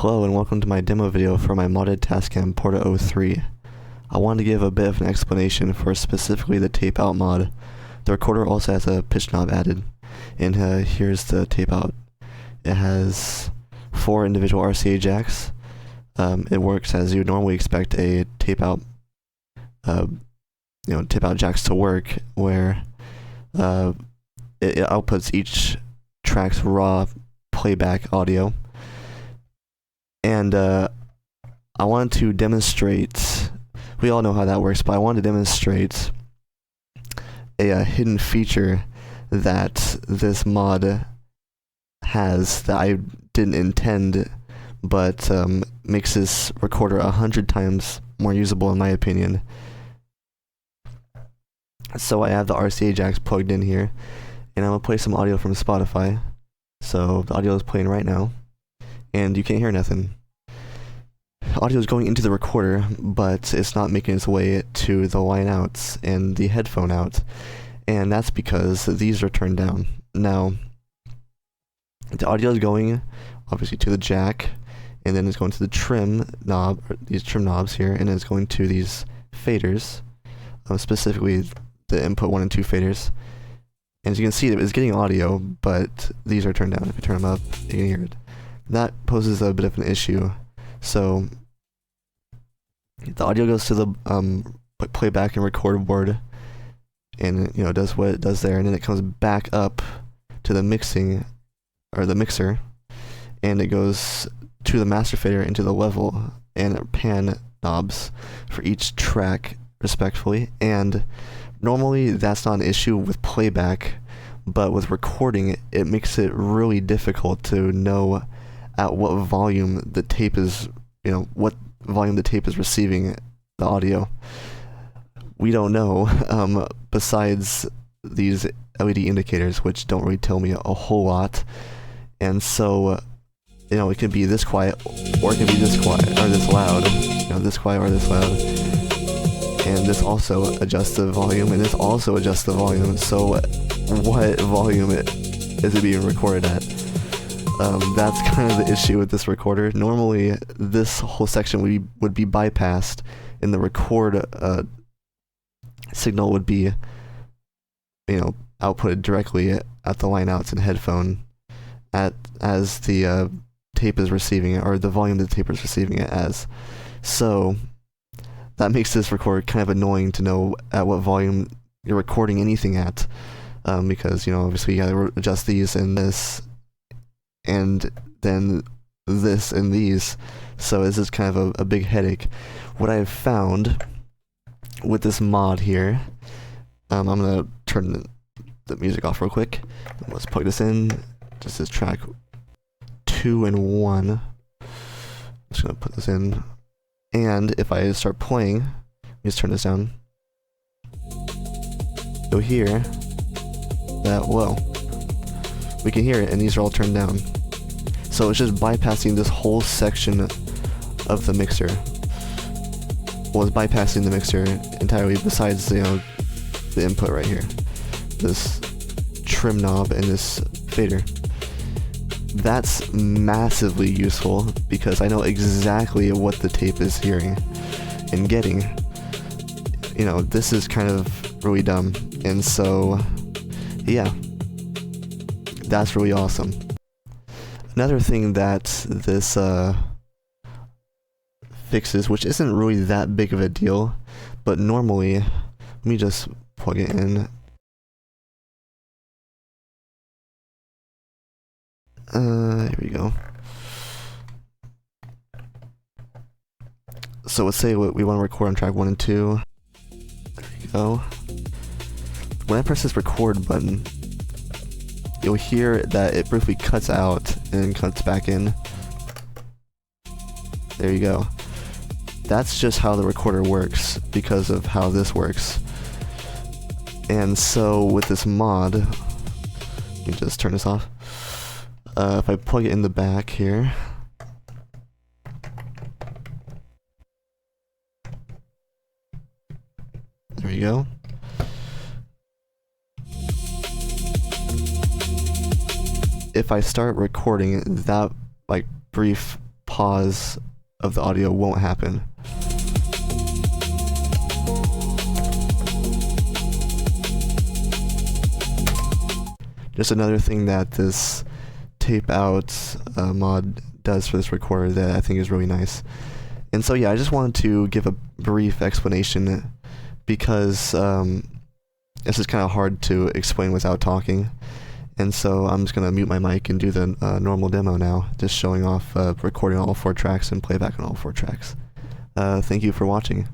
Hello and welcome to my demo video for my modded Tascam Porta 03. I wanted to give a bit of an explanation for specifically the tape out mod. The recorder also has a pitch knob added, and here's the tape out. It has 4 individual RCA jacks. It works as you would normally expect a tape out, tape out jacks to work, where it outputs each track's raw playback audio. And I wanted to demonstrate, we all know how that works, but I wanted to demonstrate a hidden feature that this mod has that I didn't intend, but makes this recorder 100 times more usable in my opinion. So I have the RCA jacks plugged in here, and I'm going to play some audio from Spotify. So the audio is playing right now, and you can't hear nothing. Audio is going into the recorder, but it's not making its way to the line outs and the headphone out, and that's because these are turned down. Now, the audio is going obviously to the jack, and then it's going to the trim knob, or these trim knobs here, and it's going to these faders, specifically the input 1 and 2 faders. And as you can see, it's getting audio, but these are turned down. If you turn them up, you can hear it. That poses a bit of an issue. So the audio goes to the playback and record board, and it does what it does there, and then it comes back up to the mixer, and it goes to the master fader into the level and pan knobs for each track respectively. And normally that's not an issue with playback, but with recording it makes it really difficult to know at what volume the tape is, what volume the tape is receiving the audio. We don't know, besides these LED indicators, which don't really tell me a whole lot. And so, it can be this quiet, or it can be this quiet, or this loud, this quiet or this loud. And this also adjusts the volume, and this also adjusts the volume. So what volume is it being recorded at? That's kind of the issue with this recorder. Normally, this whole section would be bypassed, and the record signal would be, outputted directly at the line outs and headphone as the tape is receiving it, or the volume the tape is receiving it as. So that makes this recorder kind of annoying to know at what volume you're recording anything at, because obviously you gotta adjust these and this, and then this and these. So this is kind of a big headache. What I have found with this mod here, I'm gonna turn the music off real quick. Let's plug this in. This is track 2 and 1. I'm just gonna put this in, and if I start playing, let me just turn this down. You'll hear that, whoa. We can hear it, and these are all turned down. So it's just bypassing this whole section of the mixer. Well, it's bypassing the mixer entirely, besides the input right here, this trim knob and this fader. That's massively useful because I know exactly what the tape is hearing and getting. This is kind of really dumb, and so yeah, that's really awesome. Another thing that this fixes, which isn't really that big of a deal, but normally, let me just plug it in. Here we go. So let's say we want to record on track 1 and 2. There you go. When I press this record button, you'll hear that it briefly cuts out and then cuts back in. There you go. That's just how the recorder works because of how this works. And so with this mod, let me just turn this off. If I plug it in the back here, there we go. If I start recording, that brief pause of the audio won't happen. Just another thing that this tape out mod does for this recorder that I think is really nice. And so yeah, I just wanted to give a brief explanation because this is kind of hard to explain without talking. And so I'm just going to mute my mic and do the normal demo now, just showing off recording all 4 tracks and playback on all 4 tracks. Thank you for watching.